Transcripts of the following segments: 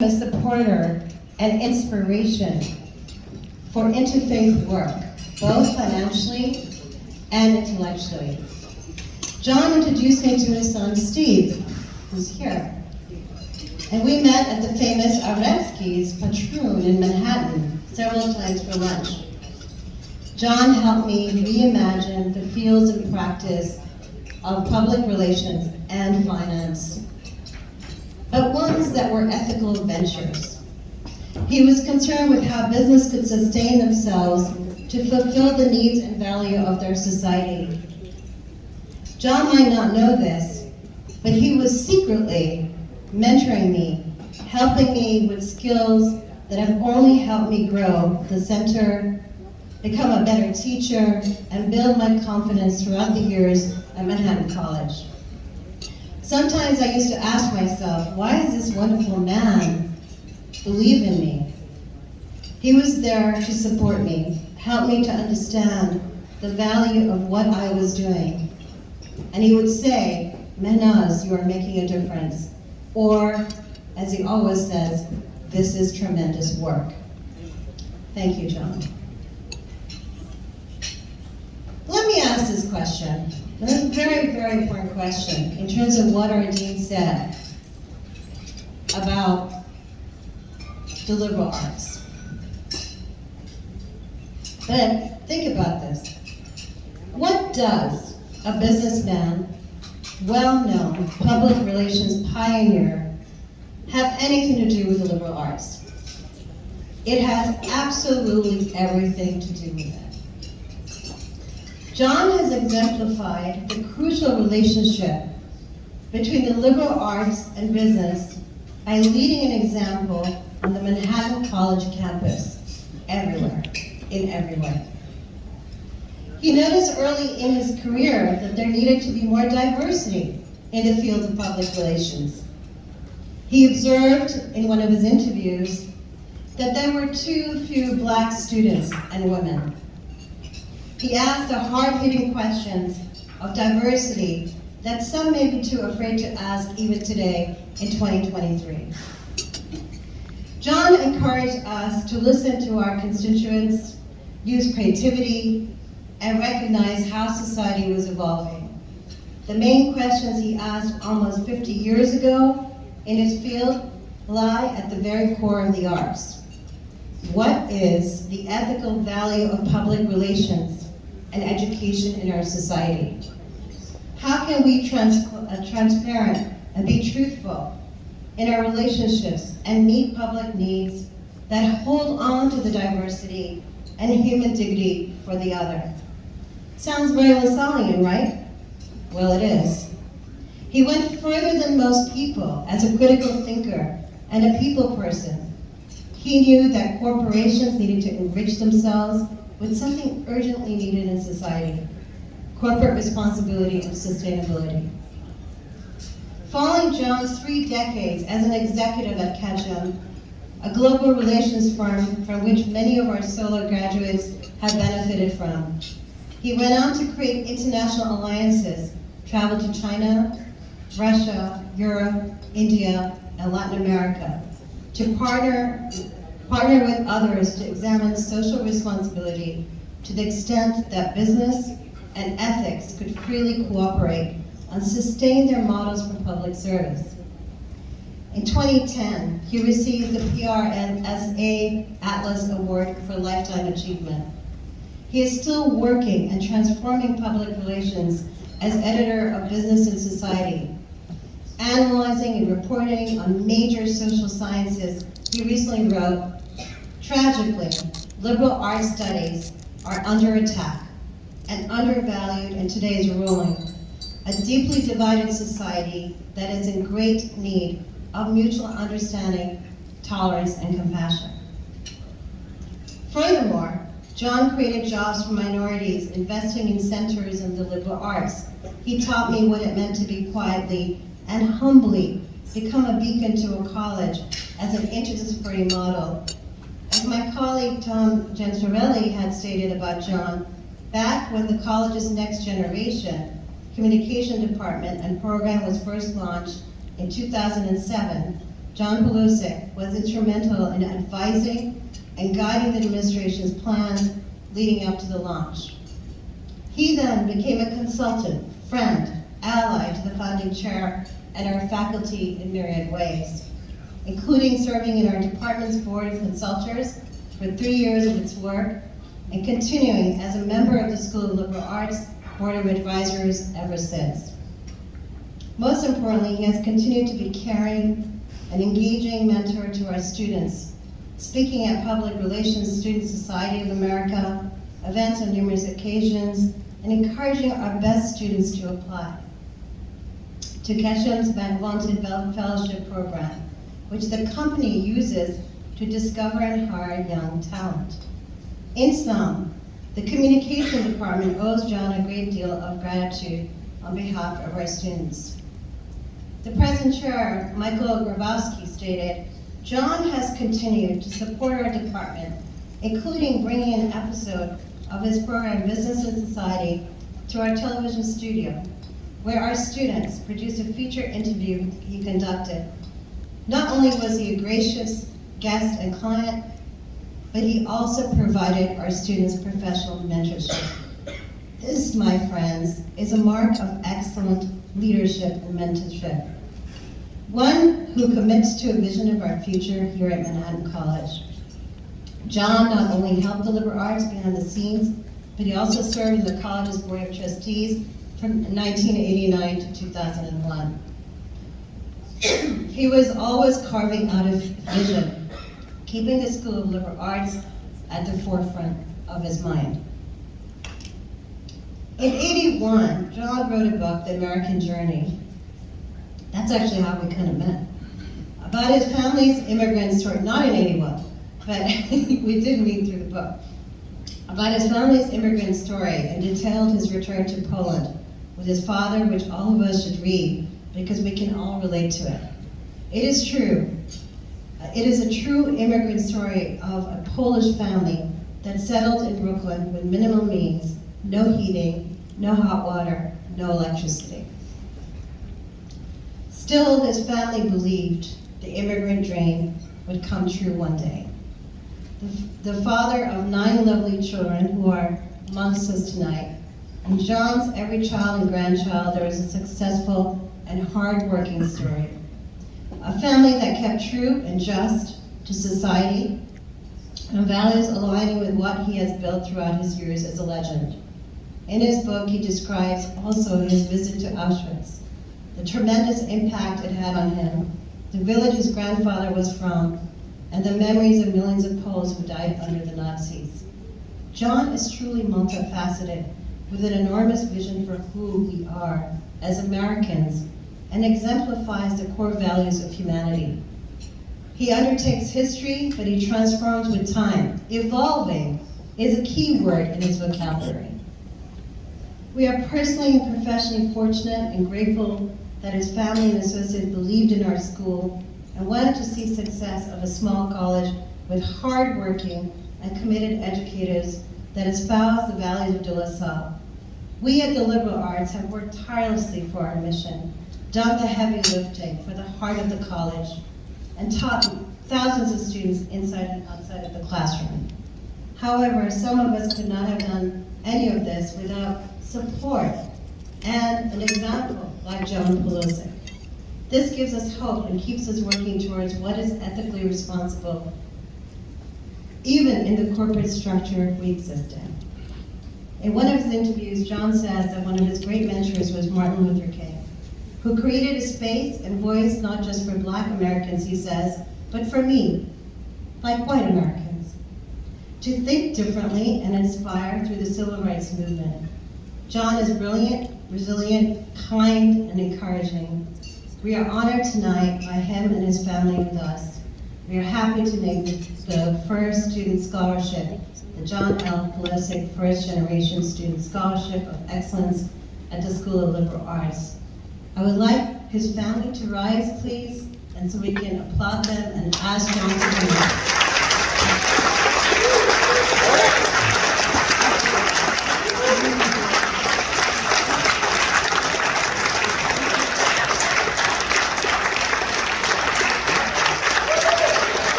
a supporter and inspiration for interfaith work, both financially and intellectually. John introduced me to his son Steve, who's here. And we met at the famous Aretsky's Patroon in Manhattan several times for lunch. John helped me reimagine the fields and practice of public relations and finance, but ones that were ethical ventures. He was concerned with how business could sustain themselves to fulfill the needs and value of their society. John might not know this, but he was secretly mentoring me, helping me with skills that have only helped me grow the center, become a better teacher, and build my confidence throughout the years at Manhattan College. Sometimes I used to ask myself, why does this wonderful man believe in me? He was there to support me, help me to understand the value of what I was doing. And he would say, Mehnaz, you are making a difference. Or, as he always says, this is tremendous work. Thank you, John. Let me ask this question. This is a very, very important question in terms of what our dean said about the liberal arts. But think about this. What does a businessman, well-known public relations pioneer, have anything to do with the liberal arts? It has absolutely everything to do with it. John has exemplified the crucial relationship between the liberal arts and business by leading an example on the Manhattan College campus, everywhere, in every way. He noticed early in his career that there needed to be more diversity in the field of public relations. He observed in one of his interviews that there were too few black students and women. He asked the hard-hitting questions of diversity that some may be too afraid to ask even today in 2023. John encouraged us to listen to our constituents, use creativity, and recognize how society was evolving. The main questions he asked almost 50 years ago in his field lie at the very core of the arts. What is the ethical value of public relations and education in our society? How can we be transparent and be truthful in our relationships and meet public needs that hold on to the diversity and human dignity for the other? Sounds very Lassallean, right? Well, it is. He went further than most people as a critical thinker and a people person. He knew that corporations needed to enrich themselves with something urgently needed in society: corporate responsibility and sustainability. Following John's 3 decades as an executive at Ketchum, a global relations firm from which many of our solo graduates have benefited from, he went on to create international alliances, traveled to China, Russia, Europe, India, and Latin America to partner with others to examine social responsibility to the extent that business and ethics could freely cooperate and sustain their models for public service. In 2010, he received the PRNSA Atlas Award for Lifetime Achievement. He is still working and transforming public relations as editor of Business and Society. Analyzing and reporting on major social sciences, he recently wrote, "Tragically, liberal arts studies are under attack and undervalued in today's ruling, a deeply divided society that is in great need of mutual understanding, tolerance, and compassion." Furthermore, John created jobs for minorities, investing in centers of the liberal arts. He taught me what it meant to be quietly and humbly become a beacon to a college as an interdisciplinary model. As my colleague Tom Gensarelli had stated about John, back when the college's Next Generation communication department and program was first launched in 2007, John Paluszek, was instrumental in advising and guiding the administration's plans leading up to the launch. He then became a consultant, friend, ally to the founding chair and our faculty in myriad ways, including serving in our department's board of consultors for 3 years of its work and continuing as a member of the School of Liberal Arts Board of Advisors ever since. Most importantly, he has continued to be caring and engaging mentor to our students, speaking at Public Relations Student Society of America, events on numerous occasions, and encouraging our best students to apply to Kesham's vaunted fellowship program, which the company uses to discover and hire young talent. In sum, the communication department owes John a great deal of gratitude on behalf of our students. The present chair, Michael Grabowski, stated, John has continued to support our department, including bringing an episode of his program Business and Society to our television studio, where our students produced a feature interview he conducted. Not only was he a gracious guest and client, but he also provided our students professional mentorship. This, my friends, is a mark of excellent leadership and mentorship. One who commits to a vision of our future here at Manhattan College. John not only helped the liberal arts behind the scenes, but he also served in the college's Board of Trustees from 1989 to 2001. He was always carving out a vision, keeping the School of Liberal Arts at the forefront of his mind. In '81, John wrote a book, The American Journey. That's actually how we kind of met. About his family's immigrant story, not in '81, but we did meet through the book. About his family's immigrant story and detailed his return to Poland with his father, which all of us should read because we can all relate to it. It is true. It is a true immigrant story of a Polish family that settled in Brooklyn with minimal means, no heating, no hot water, no electricity. Still, this family believed the immigrant dream would come true one day. The father of 9 lovely children who are amongst us tonight, in John's every child and grandchild, there is a successful and hard-working story. A family that kept true and just to society, and values aligning with what he has built throughout his years as a legend. In his book, he describes also his visit to Auschwitz, the tremendous impact it had on him, the village his grandfather was from, and the memories of millions of Poles who died under the Nazis. John is truly multifaceted, with an enormous vision for who we are as Americans, and exemplifies the core values of humanity. He undertakes history, but he transforms with time. Evolving is a key word in his vocabulary. We are personally and professionally fortunate and grateful that his family and associates believed in our school and wanted to see success of a small college with hardworking and committed educators that espouse the values of De La Salle. We at the Liberal Arts have worked tirelessly for our mission, done the heavy lifting for the heart of the college, and taught thousands of students inside and outside of the classroom. However, some of us could not have done any of this without support and an example like John Paluszek. This gives us hope and keeps us working towards what is ethically responsible, even in the corporate structure we exist in. In one of his interviews, John says that one of his great mentors was Martin Luther King, who created a space and voice not just for Black Americans, he says, but for me, like white Americans, to think differently and inspire through the civil rights movement. John is brilliant, resilient, kind, and encouraging. We are honored tonight by him and his family with us. We are happy to name the first student scholarship, the John L. Paluszek First Generation Student Scholarship of Excellence at the School of Liberal Arts. I would like his family to rise, please, and so we can applaud them and ask John to come up.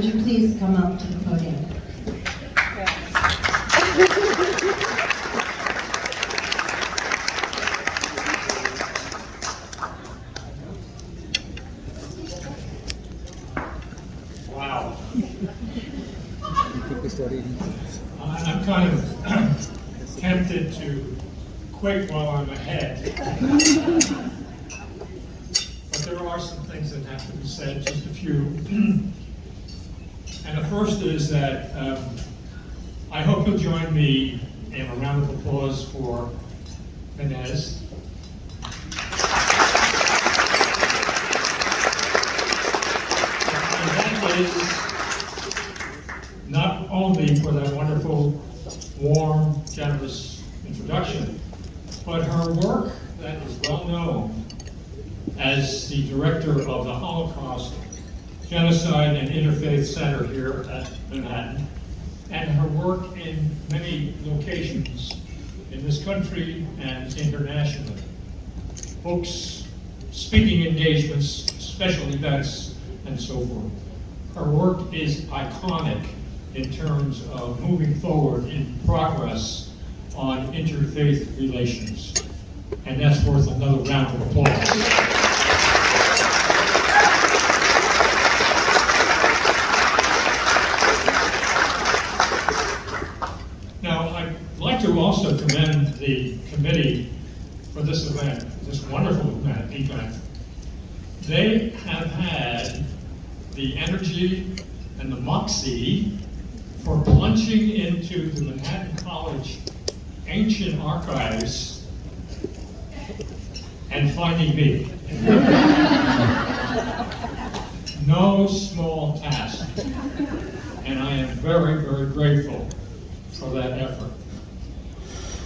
would you please come up to the podium? Wow. I'm kind of tempted to quit while I'm ahead. But there are some things that have to be said, just a few. And the first is that I hope you'll join me in a round of applause for Inez. And that is not only for that wonderful, warm, generous introduction, but her work that is well known as the director of the Holocaust, Genocide and Interfaith Center here at Manhattan, and her work in many locations in this country and internationally. Books, speaking engagements, special events, and so forth. Her work is iconic in terms of moving forward in progress on interfaith relations. And that's worth another round of applause. Now, I'd like to also commend the committee for this event, this wonderful event. They have had the energy and the moxie for plunging into the Manhattan College ancient archives and finding me. No small task. And I am very, very grateful for that effort.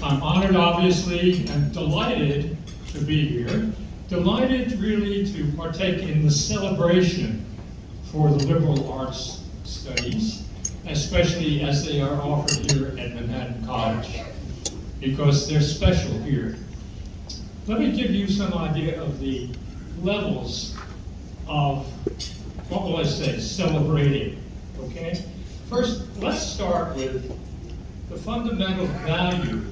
I'm honored, obviously, and delighted to be here. Delighted, really, to partake in the celebration for the liberal arts studies, especially as they are offered here at Manhattan College, because they're special here. Let me give you some idea of the levels of, what will I say, celebrating, okay? First, let's start with the fundamental value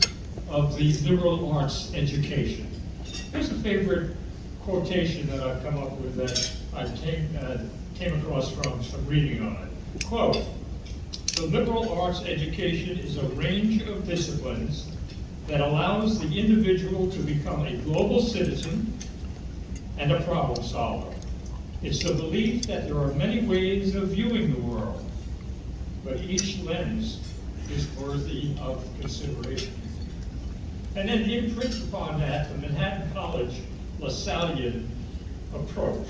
of the liberal arts education. Here's a favorite quotation that I've come up with that I came across from some reading on it. Quote, "The liberal arts education is a range of disciplines that allows the individual to become a global citizen and a problem solver. It's the belief that there are many ways of viewing the world, but each lens is worthy of consideration." And then imprints upon that the Manhattan College Lassallean approach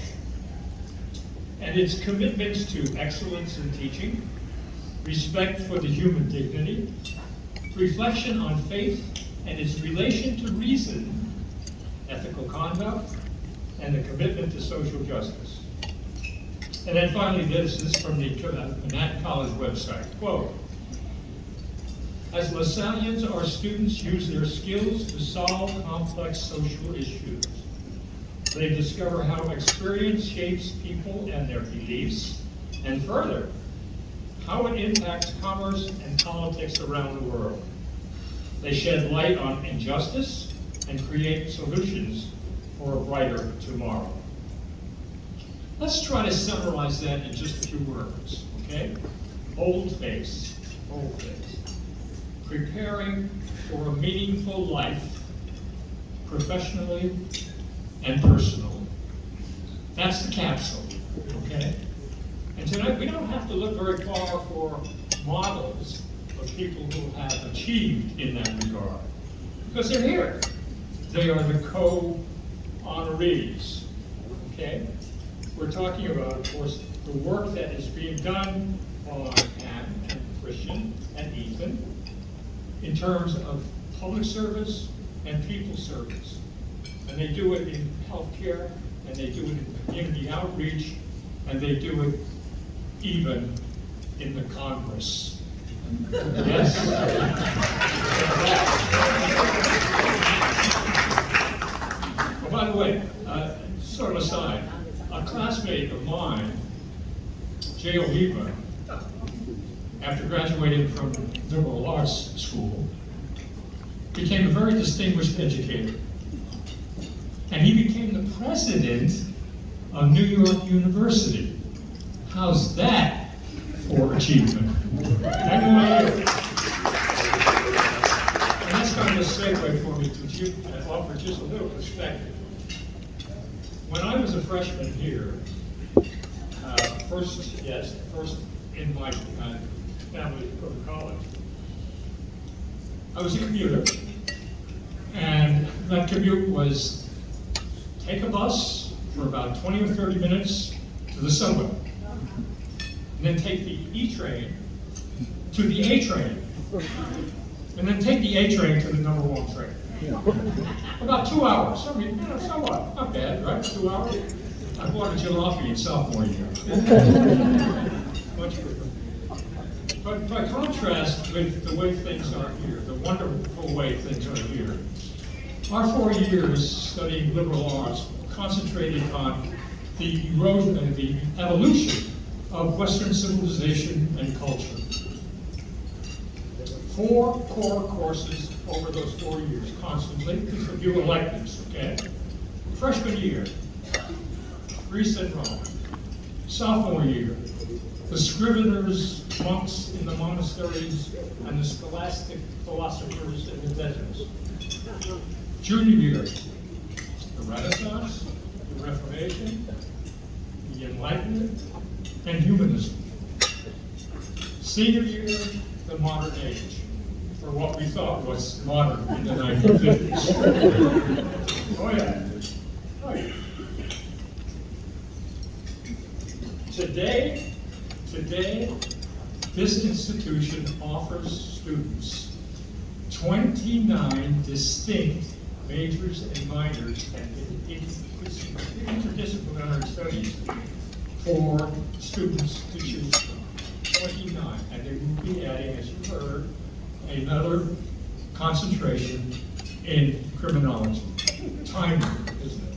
and its commitments to excellence in teaching, respect for the human dignity, reflection on faith and its relation to reason, ethical conduct, and the commitment to social justice. And then finally, this is from the Manhattan College website. Quote, "As Lassalleans, our students use their skills to solve complex social issues. They discover how experience shapes people and their beliefs, and further, how it impacts commerce and politics around the world. They shed light on injustice and create solutions for a brighter tomorrow." Let's try to summarize that in just a few words, okay? Boldface, boldface. Preparing for a meaningful life, professionally and personally. That's the capsule, okay? And tonight we don't have to look very far for models of people who have achieved in that regard, because they're here. They are the co-honorees, okay? We're talking about, of course, the work that is being done by Anne and Christian and Ethan in terms of public service and people service. And they do it in healthcare, and they do it in community outreach, and they do it even in the Congress. Yes? Oh, by the way, sort of aside, a classmate of mine, J.O. Lieber, after graduating from liberal arts school, became a very distinguished educator. And he became the president of New York University. How's that for achievement? NYU. And that's kind of a segue for me to offer just a little perspective. When I was a freshman here, first in my family to go to college, I was a commuter. And that commute was take a bus for about 20 or 30 minutes to the subway, and then take the E train to the A train, and then take the A train to the number 1 train. About 2 hours. I mean, so what? Not bad, right? 2 hours. I bought a jalopy in sophomore year. Much quicker. But by contrast with the way things are here, the wonderful way things are here, our 4 years studying liberal arts concentrated on the erosion and the evolution of Western civilization and culture. 4 core courses over those 4 years, constantly, with a few electives, okay? Freshman year, Greece and Rome. Sophomore year, the scriveners, monks in the monasteries, and the scholastic philosophers in the deserts. Junior year, the Renaissance, the Reformation, the Enlightenment, and humanism. Senior year, the modern age, or what we thought was modern in the 1950s. Oh yeah. Oh yeah. Today, this institution offers students 29 distinct majors and minors and interdisciplinary studies for students to choose from. 29, and they will be adding, as you heard, another concentration in criminology. Timely, isn't it?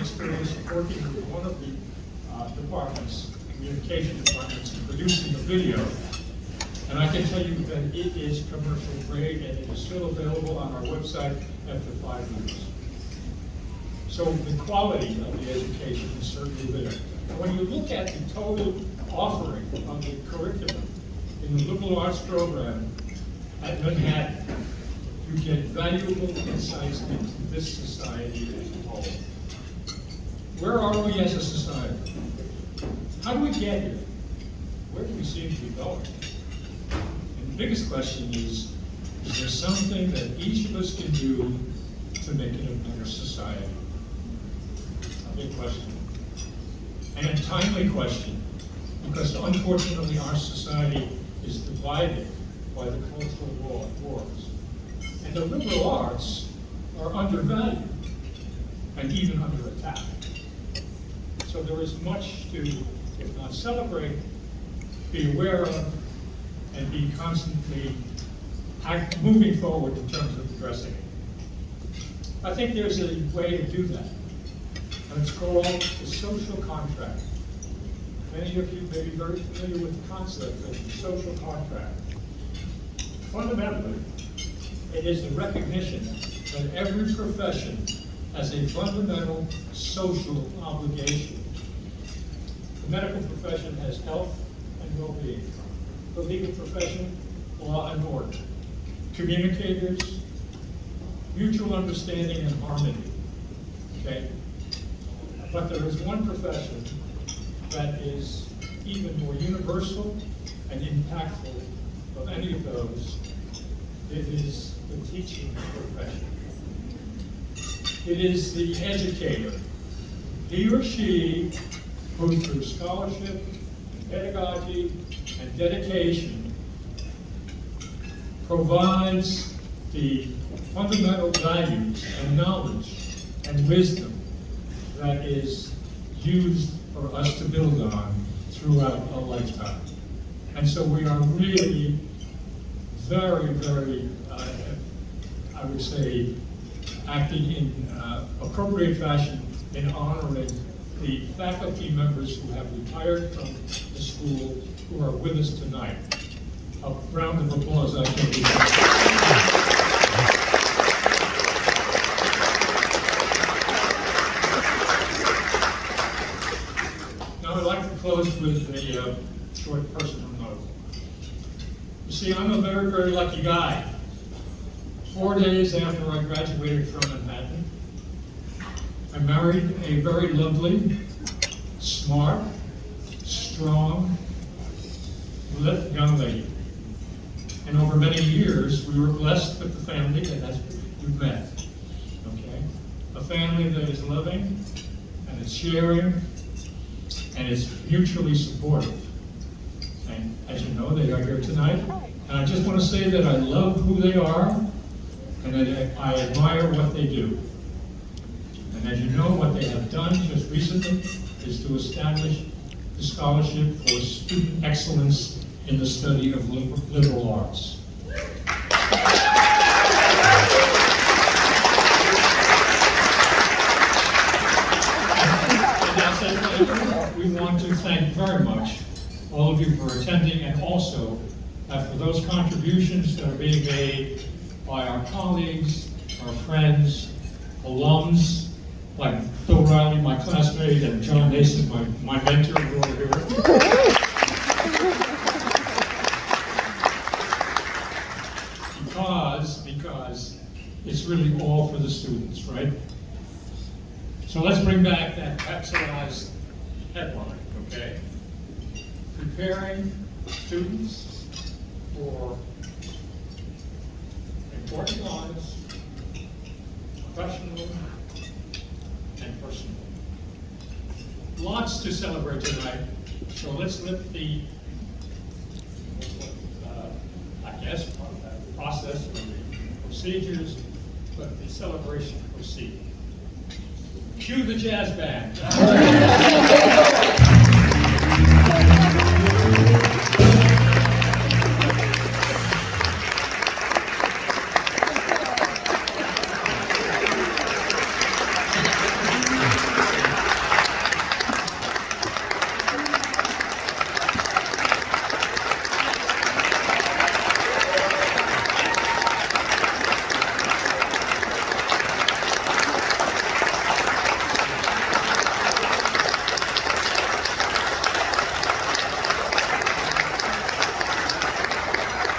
Experience working with one of the departments, communication departments, and producing a video. And I can tell you that it is commercial grade and it is still available on our website after 5 years. So the quality of the education is certainly there. And when you look at the total offering of the curriculum in the liberal arts program at Manhattan, you get valuable insights into this society as a whole. Where are we as a society? How do we get here? Where do we seem to be going? And the biggest question is there something that each of us can do to make it a better society? A big question. And a timely question, because unfortunately our society is divided by the cultural wars. And the liberal arts are undervalued and even under attack. So there is much to, if not celebrate, be aware of, and be constantly moving forward in terms of addressing it. I think there's a way to do that, and it's called the social contract. Many of you may be very familiar with the concept of the social contract. Fundamentally, it is the recognition that every profession has a fundamental social obligation. The medical profession has health and well-being. The legal profession, law and order. Communicators, mutual understanding and harmony. Okay? But there is one profession that is even more universal and impactful of any of those. It is the teaching profession. It is the educator. He or she, both through scholarship, pedagogy, and dedication, provides the fundamental values and knowledge and wisdom that is used for us to build on throughout a lifetime. And so we are really very, very, I would say, acting in appropriate fashion in honoring the faculty members who have retired from the school who are with us tonight. A round of applause, I think. Now I'd like to close with a short personal note. You see, I'm a very, very lucky guy. 4 days after I graduated from Manhattan, I married a very lovely, smart, strong, lit young lady. And over many years, we were blessed with the family that we've met. Okay? A family that is loving, and it's sharing, and it's mutually supportive. And as you know, they are here tonight. And I just want to say that I love who they are, and that I admire what they do. And as you know, what they have done just recently is to establish the Scholarship for Student Excellence in the Study of Liberal Arts. And as I said, we want to thank very much all of you for attending, and also for those contributions that are being made by our colleagues, our friends, alums, like Phil Riley, my classmate, and John Nason, my mentor over here. Because it's really all for the students, right? So let's bring back that capsulized headline, okay? Preparing students for important lives, professional and personal. Lots to celebrate tonight, so let's let the, process or the procedures, but the celebration proceed. Cue the jazz band.